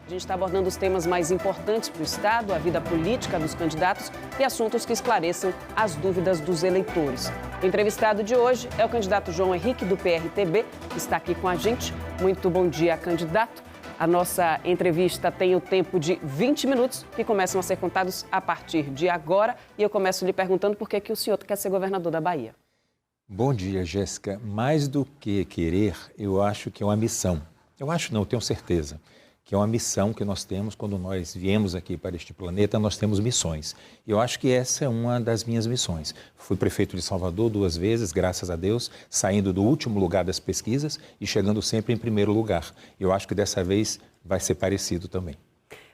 A gente está abordando os temas mais importantes para o Estado, a vida política dos candidatos e assuntos que esclareçam as dúvidas dos eleitores. O entrevistado de hoje é o candidato João Henrique, do PRTB, que está aqui com a gente. Muito bom dia, candidato. A nossa entrevista tem o tempo de 20 minutos, que começam a ser contados a partir de agora. E eu começo lhe perguntando por que o senhor quer ser governador da Bahia. Bom dia, Jéssica. Mais do que querer, eu acho que é uma missão. Eu acho não, eu tenho certeza que é uma missão que nós temos quando nós viemos aqui para este planeta, nós temos missões. E eu acho que essa é uma das minhas missões. Fui prefeito de Salvador 2 vezes, graças a Deus, saindo do último lugar das pesquisas e chegando sempre em primeiro lugar. Eu acho que dessa vez vai ser parecido também.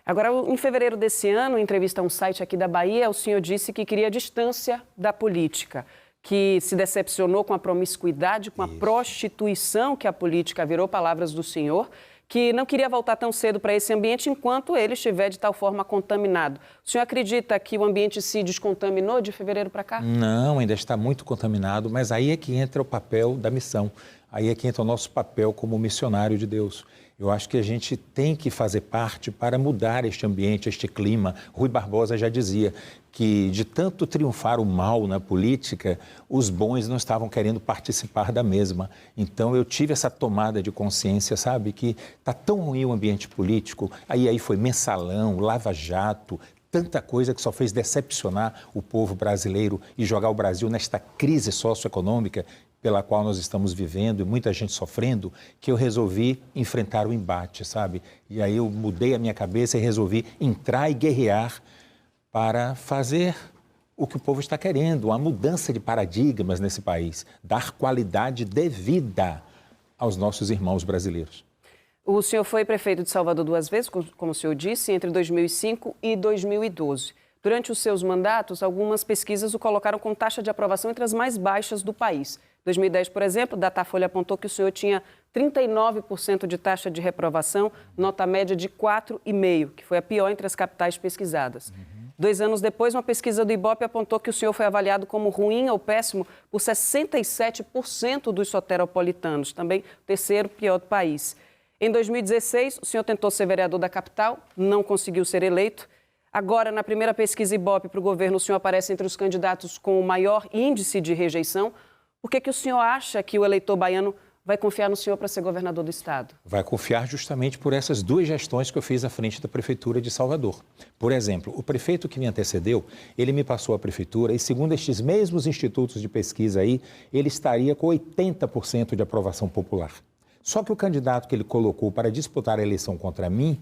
Agora, em fevereiro desse ano, em entrevista a um site aqui da Bahia, o senhor disse que queria distância da política, que se decepcionou com a promiscuidade, com a prostituição que a política virou, palavras do senhor, que não queria voltar tão cedo para esse ambiente enquanto ele estiver de tal forma contaminado. O senhor acredita que o ambiente se descontaminou de fevereiro para cá? Não, ainda está muito contaminado, mas aí é que entra o papel da missão. Aí é que entra o nosso papel como missionário de Deus. Eu acho que a gente tem que fazer parte para mudar este ambiente, este clima. Rui Barbosa já dizia que de tanto triunfar o mal na política, os bons não estavam querendo participar da mesma. Então eu tive essa tomada de consciência, sabe, que está tão ruim o ambiente político. Aí foi mensalão, lava-jato, tanta coisa que só fez decepcionar o povo brasileiro e jogar o Brasil nesta crise socioeconômica pela qual nós estamos vivendo e muita gente sofrendo, que eu resolvi enfrentar o embate, sabe? E aí eu mudei a minha cabeça e resolvi entrar e guerrear para fazer o que o povo está querendo, uma mudança de paradigmas nesse país, dar qualidade de vida aos nossos irmãos brasileiros. O senhor foi prefeito de Salvador 2 vezes, como o senhor disse, entre 2005 e 2012. Durante os seus mandatos, algumas pesquisas o colocaram com taxa de aprovação entre as mais baixas do país. Em 2010, por exemplo, Datafolha apontou que o senhor tinha 39% de taxa de reprovação, nota média de 4,5, que foi a pior entre as capitais pesquisadas. 2 anos depois, uma pesquisa do Ibope apontou que o senhor foi avaliado como ruim ou péssimo por 67% dos soteropolitanos, também o terceiro pior do país. Em 2016, o senhor tentou ser vereador da capital, não conseguiu ser eleito. Agora, na primeira pesquisa Ibope para o governo, o senhor aparece entre os candidatos com o maior índice de rejeição. Por que o senhor acha que o eleitor baiano vai confiar no senhor para ser governador do estado? Vai confiar justamente por essas 2 gestões que eu fiz à frente da Prefeitura de Salvador. Por exemplo, o prefeito que me antecedeu, ele me passou a prefeitura e, segundo estes mesmos institutos de pesquisa aí, ele estaria com 80% de aprovação popular. Só que o candidato que ele colocou para disputar a eleição contra mim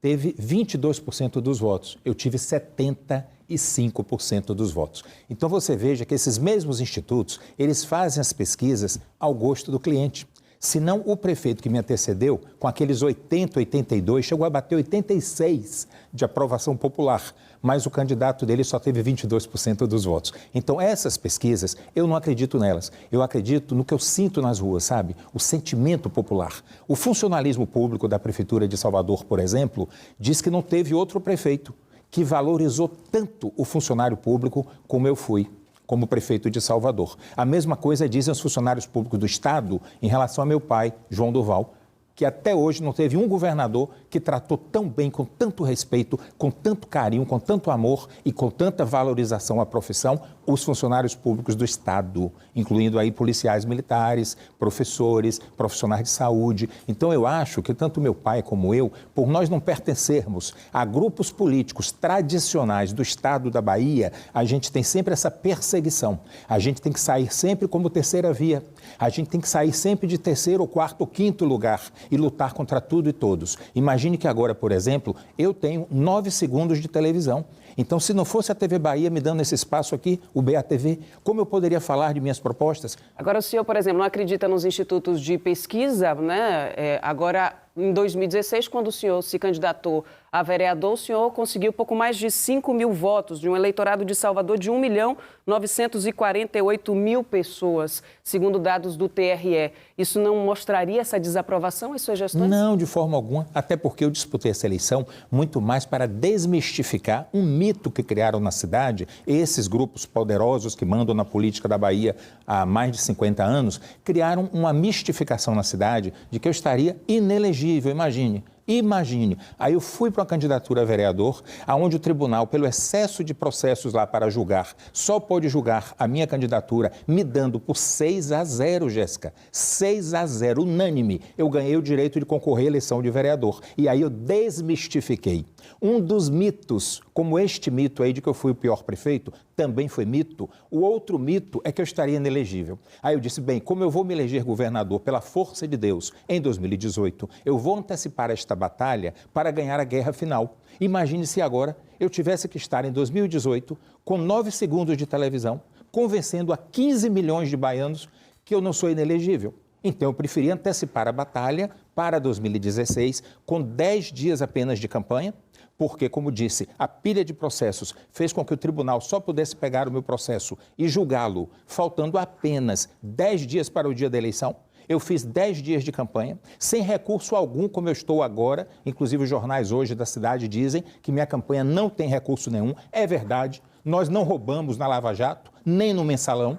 teve 22% dos votos. Eu tive 75% dos votos. Então você veja que esses mesmos institutos, eles fazem as pesquisas ao gosto do cliente. Se não, o prefeito que me antecedeu, com aqueles 80, 82, chegou a bater 86 de aprovação popular, mas o candidato dele só teve 22% dos votos. Então, essas pesquisas, eu não acredito nelas. Eu acredito no que eu sinto nas ruas, sabe? O sentimento popular. O funcionalismo público da Prefeitura de Salvador, por exemplo, diz que não teve outro prefeito que valorizou tanto o funcionário público como eu fui, como prefeito de Salvador. A mesma coisa dizem os funcionários públicos do Estado em relação a meu pai, João Durval, que até hoje não teve um governador que tratou tão bem, com tanto respeito, com tanto carinho, com tanto amor e com tanta valorização à profissão, os funcionários públicos do Estado, incluindo aí policiais militares, professores, profissionais de saúde. Então eu acho que tanto meu pai como eu, por nós não pertencermos a grupos políticos tradicionais do Estado da Bahia, a gente tem sempre essa perseguição. A gente tem que sair sempre como terceira via. A gente tem que sair sempre de terceiro, ou quarto ou quinto lugar e lutar contra tudo e todos. Imagine que agora, por exemplo, eu tenho 9 segundos de televisão. Então, se não fosse a TV Bahia me dando esse espaço aqui, o BATV, como eu poderia falar de minhas propostas? Agora, o senhor, por exemplo, não acredita nos institutos de pesquisa, né? Agora, em 2016, quando o senhor se candidatou a vereador, o senhor conseguiu pouco mais de 5 mil votos de um eleitorado de Salvador de 1.948.000 pessoas, segundo dados do TRE. Isso não mostraria essa desaprovação às suas gestões? Não, de forma alguma, até porque eu disputei essa eleição muito mais para desmistificar um mito que criaram na cidade. Esses grupos poderosos que mandam na política da Bahia há mais de 50 anos, criaram uma mistificação na cidade de que eu estaria inelegível. Imagine, Imagine, aí eu fui para uma candidatura a vereador, aonde o tribunal, pelo excesso de processos lá para julgar, só pôde julgar a minha candidatura, me dando por 6-0, Jéssica, 6-0, unânime. Eu ganhei o direito de concorrer à eleição de vereador. E aí eu desmistifiquei. Um dos mitos, como este mito aí de que eu fui o pior prefeito, também foi mito. O outro mito é que eu estaria inelegível. Aí eu disse, bem, como eu vou me eleger governador pela força de Deus em 2018, eu vou antecipar esta batalha para ganhar a guerra final. Imagine se agora eu tivesse que estar em 2018 com 9 segundos de televisão, convencendo a 15 milhões de baianos que eu não sou inelegível. Então eu preferi antecipar a batalha para 2016 com 10 dias apenas de campanha, porque, como disse, a pilha de processos fez com que o tribunal só pudesse pegar o meu processo e julgá-lo, faltando apenas 10 dias para o dia da eleição. Eu fiz 10 dias de campanha, sem recurso algum, como eu estou agora. Inclusive, os jornais hoje da cidade dizem que minha campanha não tem recurso nenhum. É verdade, nós não roubamos na Lava Jato, nem no Mensalão.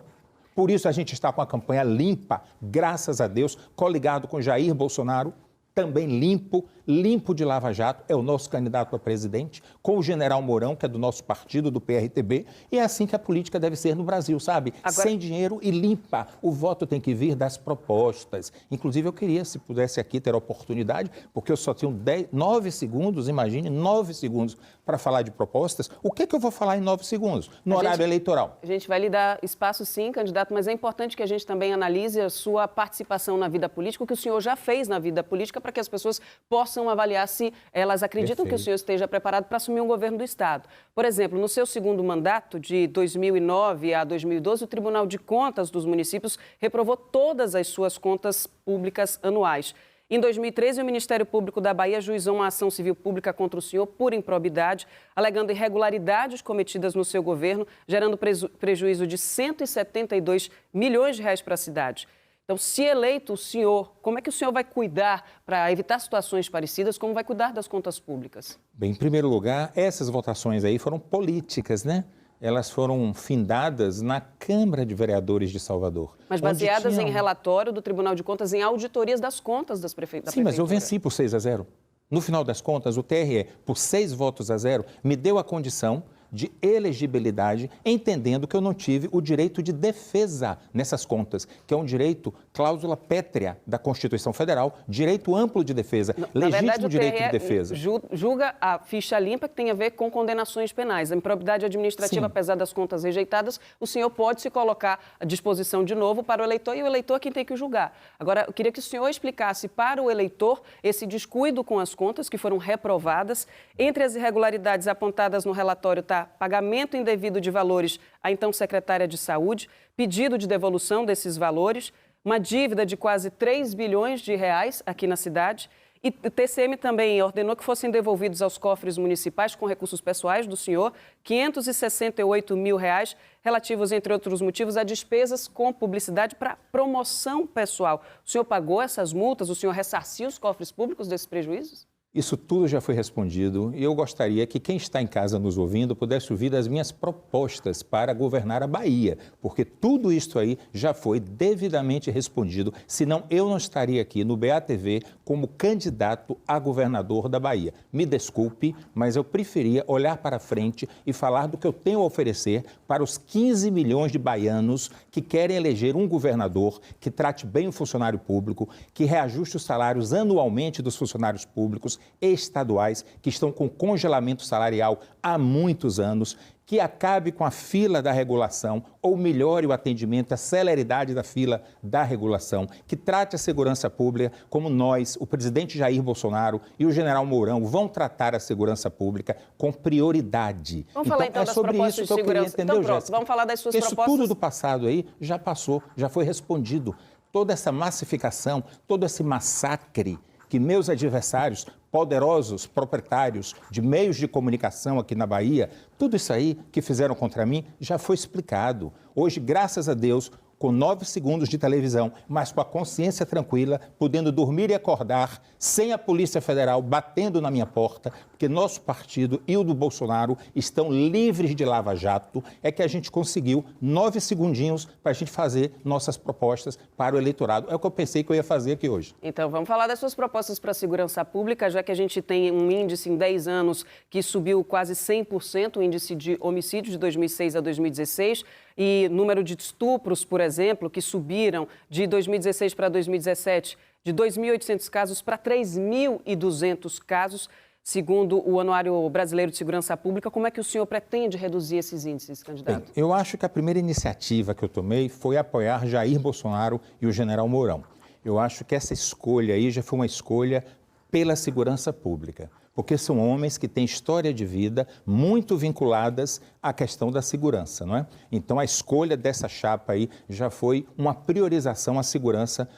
Por isso, a gente está com a campanha limpa, graças a Deus, coligado com Jair Bolsonaro, também limpo de Lava Jato, é o nosso candidato a presidente, com o general Mourão, que é do nosso partido, do PRTB, e é assim que a política deve ser no Brasil, sabe? Agora... Sem dinheiro e limpa. O voto tem que vir das propostas. Inclusive, eu queria, se pudesse aqui ter a oportunidade, porque eu só tenho 9 segundos, imagine, 9 segundos para falar de propostas. O que é que eu vou falar em 9 segundos, no horário eleitoral? A gente vai lhe dar espaço, sim, candidato, mas é importante que a gente também analise a sua participação na vida política, o que o senhor já fez na vida política, para que as pessoas possam avaliar se elas acreditam Perfeito. Que o senhor esteja preparado para assumir um governo do Estado. Por exemplo, no seu segundo mandato, de 2009 a 2012, o Tribunal de Contas dos municípios reprovou todas as suas contas públicas anuais. Em 2013, o Ministério Público da Bahia ajuizou uma ação civil pública contra o senhor por improbidade, alegando irregularidades cometidas no seu governo, gerando prejuízo de 172 milhões de reais para a cidade. Então, se eleito o senhor, como é que o senhor vai cuidar para evitar situações parecidas, como vai cuidar das contas públicas? Bem, em primeiro lugar, essas votações aí foram políticas, né? Elas foram findadas na Câmara de Vereadores de Salvador. Mas baseadas em relatório do Tribunal de Contas, em auditorias das contas das prefeituras. Sim, mas eu venci por 6-0. No final das contas, o TRE, por 6 votos a 0, me deu a condição de elegibilidade, entendendo que eu não tive o direito de defesa nessas contas, que é um direito, cláusula pétrea da Constituição Federal, direito amplo de defesa, legítimo direito de defesa. Julga a ficha limpa que tem a ver com condenações penais. A improbidade administrativa, Sim. Apesar das contas rejeitadas, o senhor pode se colocar à disposição de novo para o eleitor e o eleitor é quem tem que julgar. Agora, eu queria que o senhor explicasse para o eleitor esse descuido com as contas que foram reprovadas. Entre as irregularidades apontadas no relatório está pagamento indevido de valores à então secretária de Saúde, pedido de devolução desses valores, uma dívida de quase 3 bilhões de reais aqui na cidade. E o TCM também ordenou que fossem devolvidos aos cofres municipais, com recursos pessoais do senhor, 568 mil reais, relativos, entre outros motivos, a despesas com publicidade para promoção pessoal. O senhor pagou essas multas? O senhor ressarciu os cofres públicos desses prejuízos? Isso tudo já foi respondido e eu gostaria que quem está em casa nos ouvindo pudesse ouvir as minhas propostas para governar a Bahia, porque tudo isso aí já foi devidamente respondido, senão eu não estaria aqui no BATV como candidato a governador da Bahia. Me desculpe, mas eu preferia olhar para frente e falar do que eu tenho a oferecer para os 15 milhões de baianos que querem eleger um governador que trate bem o funcionário público, que reajuste os salários anualmente dos funcionários públicos estaduais que estão com congelamento salarial há muitos anos, que acabe com a fila da regulação ou melhore o atendimento, a celeridade da fila da regulação, que trate a segurança pública como nós, o presidente Jair Bolsonaro e o general Mourão vão tratar a segurança pública com prioridade. Vamos falar então das propostas de segurança. Então pronto, vamos falar das suas propostas. Isso tudo do passado aí já passou, já foi respondido. Toda essa massificação, todo esse massacre que meus adversários, poderosos proprietários de meios de comunicação aqui na Bahia, tudo isso aí que fizeram contra mim já foi explicado. Hoje, graças a Deus, com 9 segundos de televisão, mas com a consciência tranquila, podendo dormir e acordar, sem a Polícia Federal batendo na minha porta, porque nosso partido e o do Bolsonaro estão livres de lava-jato, é que a gente conseguiu 9 segundinhos para a gente fazer nossas propostas para o eleitorado. É o que eu pensei que eu ia fazer aqui hoje. Então, vamos falar das suas propostas para a segurança pública, já que a gente tem um índice em 10 anos que subiu quase 100%, o índice de homicídios de 2006 a 2016, e número de estupros, por exemplo, que subiram de 2016 para 2017, de 2.800 casos para 3.200 casos, segundo o Anuário Brasileiro de Segurança Pública. Como é que o senhor pretende reduzir esses índices, candidato? Bem, eu acho que a primeira iniciativa que eu tomei foi apoiar Jair Bolsonaro e o general Mourão. Eu acho que essa escolha aí já foi uma escolha pela segurança pública, porque são homens que têm história de vida muito vinculadas à questão da segurança, não é? Então, a escolha dessa chapa aí já foi uma priorização à segurança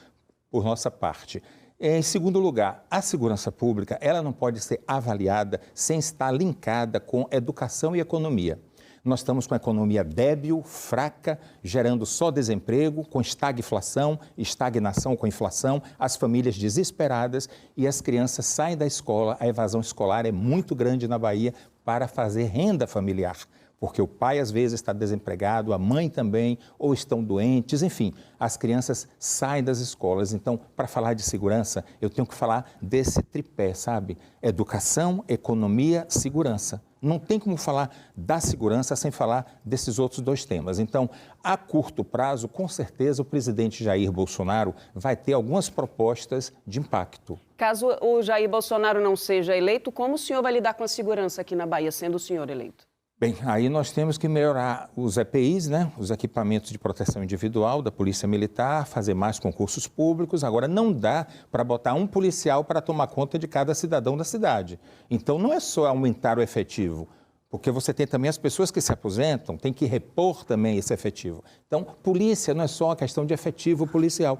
por nossa parte. Em segundo lugar, a segurança pública, ela não pode ser avaliada sem estar linkada com educação e economia. Nós estamos com a economia débil, fraca, gerando só desemprego, com estagflação, estagnação com inflação, as famílias desesperadas e as crianças saem da escola. A evasão escolar é muito grande na Bahia para fazer renda familiar, porque o pai às vezes está desempregado, a mãe também, ou estão doentes, enfim, as crianças saem das escolas. Então, para falar de segurança, eu tenho que falar desse tripé, sabe? Educação, economia, segurança. Não tem como falar da segurança sem falar desses outros dois temas. Então, a curto prazo, com certeza, o presidente Jair Bolsonaro vai ter algumas propostas de impacto. Caso o Jair Bolsonaro não seja eleito, como o senhor vai lidar com a segurança aqui na Bahia, sendo o senhor eleito? Bem, aí nós temos que melhorar os EPIs, né? Os equipamentos de proteção individual da Polícia Militar, fazer mais concursos públicos. Agora, não dá para botar um policial para tomar conta de cada cidadão da cidade. Então, não é só aumentar o efetivo, porque você tem também as pessoas que se aposentam, tem que repor também esse efetivo. Então, polícia não é só uma questão de efetivo policial.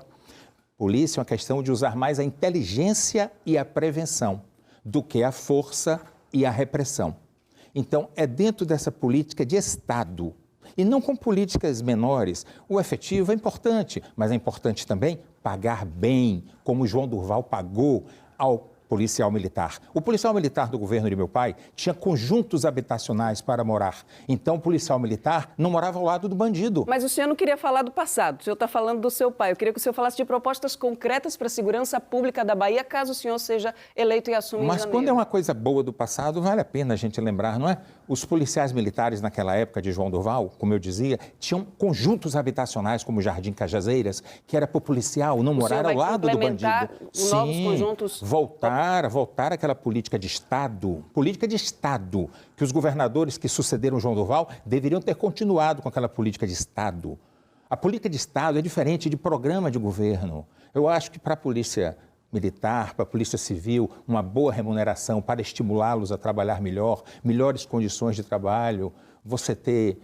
Polícia é uma questão de usar mais a inteligência e a prevenção do que a força e a repressão. Então, é dentro dessa política de Estado e não com políticas menores. O efetivo é importante, mas é importante também pagar bem, como o João Durval pagou ao policial militar. O policial militar do governo de meu pai tinha conjuntos habitacionais para morar. Então, o policial militar não morava ao lado do bandido. Mas o senhor não queria falar do passado, o senhor está falando do seu pai. Eu queria que o senhor falasse de propostas concretas para a segurança pública da Bahia, caso o senhor seja eleito e assuma em janeiro. Mas quando é uma coisa boa do passado, vale a pena a gente lembrar, não é? Os policiais militares naquela época de João Durval, como eu dizia, tinham conjuntos habitacionais como o Jardim Cajazeiras, que era para o policial não morar ao lado do bandido. Novos conjuntos... Voltar àquela política de Estado, que os governadores que sucederam João Durval deveriam ter continuado com aquela política de Estado. A política de Estado é diferente de programa de governo. Eu acho que para a Polícia Militar, para a Polícia Civil, uma boa remuneração para estimulá-los a trabalhar melhor, melhores condições de trabalho, você ter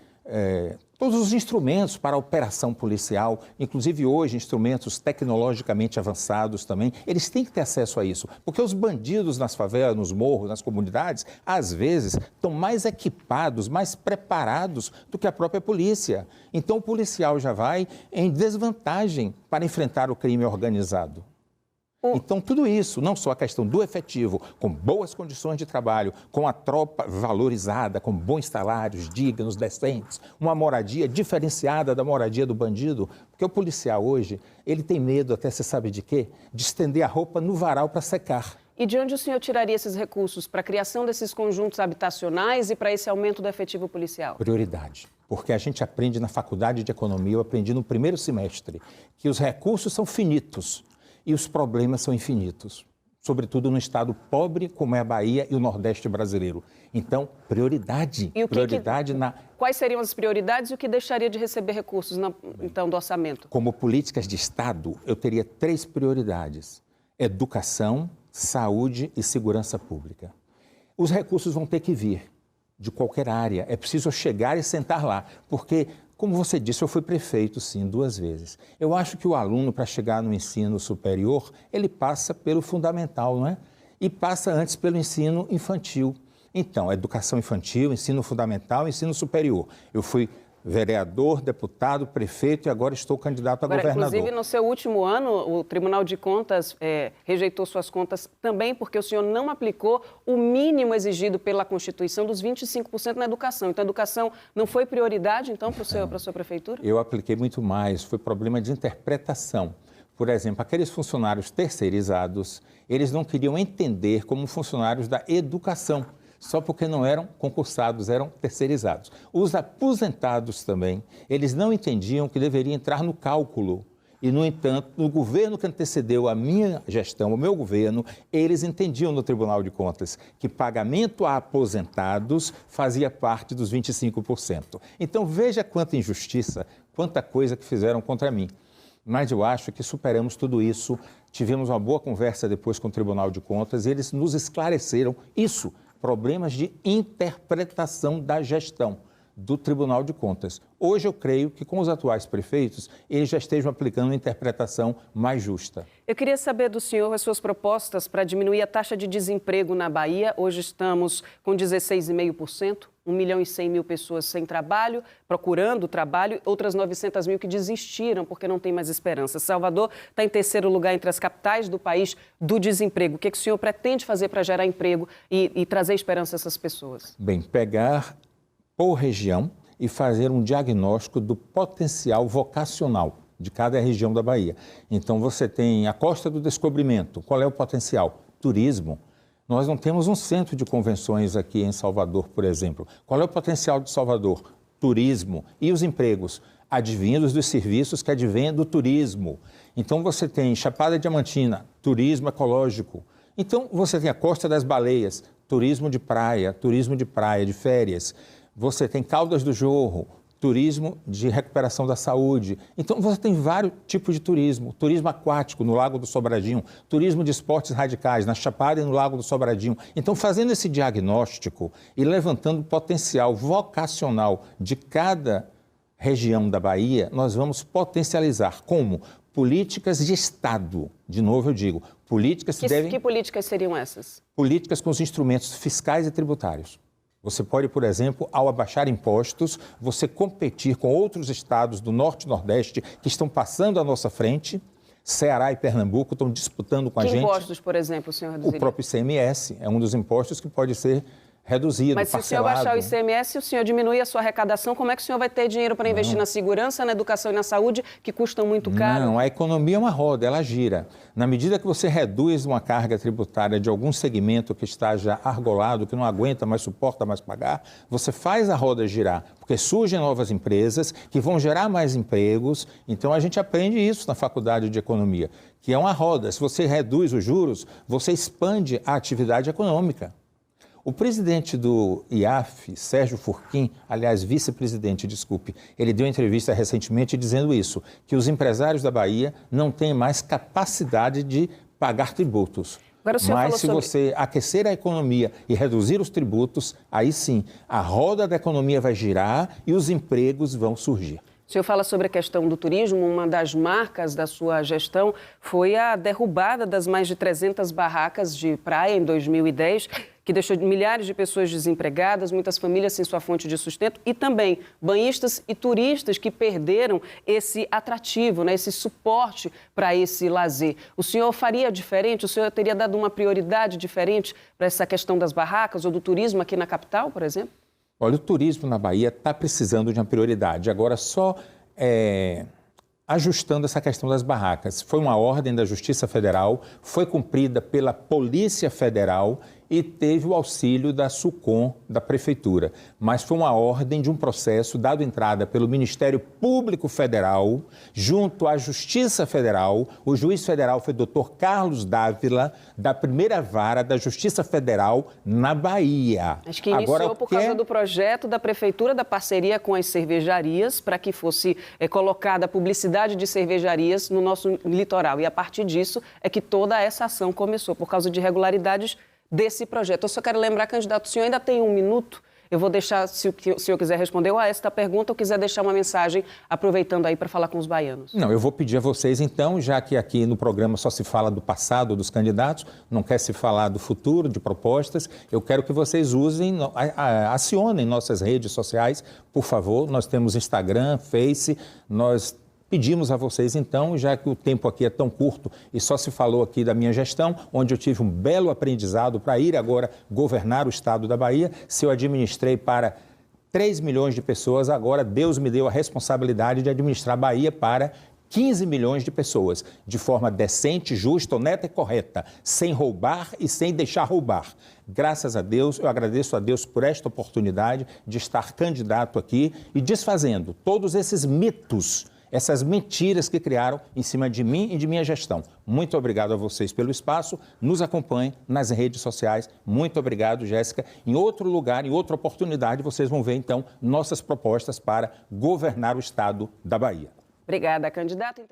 todos os instrumentos para a operação policial, inclusive hoje instrumentos tecnologicamente avançados também, eles têm que ter acesso a isso, porque os bandidos nas favelas, nos morros, nas comunidades, às vezes estão mais equipados, mais preparados do que a própria polícia. Então o policial já vai em desvantagem para enfrentar o crime organizado. Então, tudo isso, não só a questão do efetivo, com boas condições de trabalho, com a tropa valorizada, com bons salários dignos, decentes, uma moradia diferenciada da moradia do bandido, porque o policial hoje, ele tem medo, até você sabe de quê? De estender a roupa no varal para secar. E de onde o senhor tiraria esses recursos para a criação desses conjuntos habitacionais e para esse aumento do efetivo policial? Prioridade. Porque a gente aprende na faculdade de economia, eu aprendi no primeiro semestre, que os recursos são finitos. E os problemas são infinitos, sobretudo no estado pobre como é a Bahia e o Nordeste brasileiro. Então, prioridade. Quais seriam as prioridades e o que deixaria de receber recursos então, do orçamento? Como políticas de Estado, eu teria 3 prioridades: educação, saúde e segurança pública. Os recursos vão ter que vir de qualquer área. É preciso chegar e sentar lá, porque... Como você disse, eu fui prefeito, sim, 2 vezes. Eu acho que o aluno, para chegar no ensino superior, ele passa pelo fundamental, não é? E passa antes pelo ensino infantil. Então, educação infantil, ensino fundamental, ensino superior. Eu fui vereador, deputado, prefeito e agora estou candidato a governador. Inclusive, no seu último ano, o Tribunal de Contas rejeitou suas contas também porque o senhor não aplicou o mínimo exigido pela Constituição dos 25% na educação. Então, a educação não foi prioridade, então, para a sua prefeitura? Eu apliquei muito mais, foi problema de interpretação. Por exemplo, aqueles funcionários terceirizados, eles não queriam entender como funcionários da educação, só porque não eram concursados, eram terceirizados. Os aposentados também, eles não entendiam que deveria entrar no cálculo. E, no entanto, no governo que antecedeu a minha gestão, o meu governo, eles entendiam no Tribunal de Contas que pagamento a aposentados fazia parte dos 25%. Então, veja quanta injustiça, quanta coisa que fizeram contra mim. Mas eu acho que superamos tudo isso, tivemos uma boa conversa depois com o Tribunal de Contas e eles nos esclareceram isso, problemas de interpretação da gestão do Tribunal de Contas. Hoje eu creio que com os atuais prefeitos, eles já estejam aplicando uma interpretação mais justa. Eu queria saber do senhor as suas propostas para diminuir a taxa de desemprego na Bahia. Hoje estamos com 16,5%, 1.100.000 pessoas sem trabalho, procurando trabalho, outras 900 mil que desistiram porque não tem mais esperança. Salvador está em terceiro lugar entre as capitais do país do desemprego. O que o senhor pretende fazer para gerar emprego e trazer esperança a essas pessoas? Bem, pegar por região e fazer um diagnóstico do potencial vocacional de cada região da Bahia. Então, você tem a Costa do Descobrimento. Qual é o potencial? Turismo. Nós não temos um centro de convenções aqui em Salvador, por exemplo. Qual é o potencial de Salvador? Turismo. E os empregos? Advindos dos serviços que advêm do turismo. Então, você tem Chapada Diamantina, turismo ecológico. Então, você tem a Costa das Baleias, turismo de praia, de férias. Você tem Caldas do Jorro, turismo de recuperação da saúde. Então, você tem vários tipos de turismo. Turismo aquático no Lago do Sobradinho, turismo de esportes radicais na Chapada e no Lago do Sobradinho. Então, fazendo esse diagnóstico e levantando o potencial vocacional de cada região da Bahia, nós vamos potencializar como políticas de Estado. De novo, eu digo, políticas que devem... Que políticas seriam essas? Políticas com os instrumentos fiscais e tributários. Você pode, por exemplo, ao abaixar impostos, você competir com outros estados do Norte e Nordeste que estão passando à nossa frente. Ceará e Pernambuco estão disputando com a gente. Que impostos, por exemplo, o senhor reduziria? O próprio ICMS é um dos impostos que pode ser reduzido, Mas se parcelado. o senhor baixar o ICMS, o senhor diminui a sua arrecadação, como é que o senhor vai ter dinheiro para investir na segurança, na educação e na saúde, que custam muito caro? Não, a economia é uma roda, ela gira. Na medida que você reduz uma carga tributária de algum segmento que está já argolado, que não aguenta mais, suporta mais pagar, você faz a roda girar, porque surgem novas empresas que vão gerar mais empregos. Então, a gente aprende isso na faculdade de economia, que é uma roda. Se você reduz os juros, você expande a atividade econômica. O presidente do IAF, Sérgio Furquim, aliás, vice-presidente, desculpe, ele deu entrevista recentemente dizendo isso, que os empresários da Bahia não têm mais capacidade de pagar tributos. Mas se você aquecer a economia e reduzir os tributos, aí sim, a roda da economia vai girar e os empregos vão surgir. O senhor fala sobre a questão do turismo. Uma das marcas da sua gestão foi a derrubada das mais de 300 barracas de praia em 2010, que deixou milhares de pessoas desempregadas, muitas famílias sem sua fonte de sustento e também banhistas e turistas que perderam esse atrativo, né, esse suporte para esse lazer. O senhor faria diferente? O senhor teria dado uma prioridade diferente para essa questão das barracas ou do turismo aqui na capital, por exemplo? Olha, o turismo na Bahia está precisando de uma prioridade. Agora, só ajustando essa questão das barracas. Foi uma ordem da Justiça Federal, foi cumprida pela Polícia Federal e teve o auxílio da SUCOM, da Prefeitura. Mas foi uma ordem de um processo dado entrada pelo Ministério Público Federal, junto à Justiça Federal. O juiz federal foi o Dr. Carlos Dávila, da primeira vara da Justiça Federal na Bahia. Acho que iniciou por causa do projeto da Prefeitura, da parceria com as cervejarias, para que fosse colocada a publicidade de cervejarias no nosso litoral. E a partir disso é que toda essa ação começou, por causa de irregularidades desse projeto. Eu só quero lembrar, candidato, o senhor ainda tem um minuto. Eu vou deixar, se o senhor quiser responder a esta pergunta ou quiser deixar uma mensagem, aproveitando aí para falar com os baianos. Não, eu vou pedir a vocês então, já que aqui no programa só se fala do passado dos candidatos, não quer se falar do futuro, de propostas, eu quero que vocês usem, acionem nossas redes sociais, por favor. Nós temos Instagram, Face, nós pedimos a vocês então, já que o tempo aqui é tão curto e só se falou aqui da minha gestão, onde eu tive um belo aprendizado para ir agora governar o estado da Bahia, se eu administrei para 3 milhões de pessoas, agora Deus me deu a responsabilidade de administrar a Bahia para 15 milhões de pessoas, de forma decente, justa, honesta e correta, sem roubar e sem deixar roubar. Graças a Deus, eu agradeço a Deus por esta oportunidade de estar candidato aqui e desfazendo todos esses mitos, essas mentiras que criaram em cima de mim e de minha gestão. Muito obrigado a vocês pelo espaço, nos acompanhem nas redes sociais. Muito obrigado, Jéssica. Em outro lugar, em outra oportunidade, vocês vão ver, então, nossas propostas para governar o estado da Bahia. Obrigada, candidata.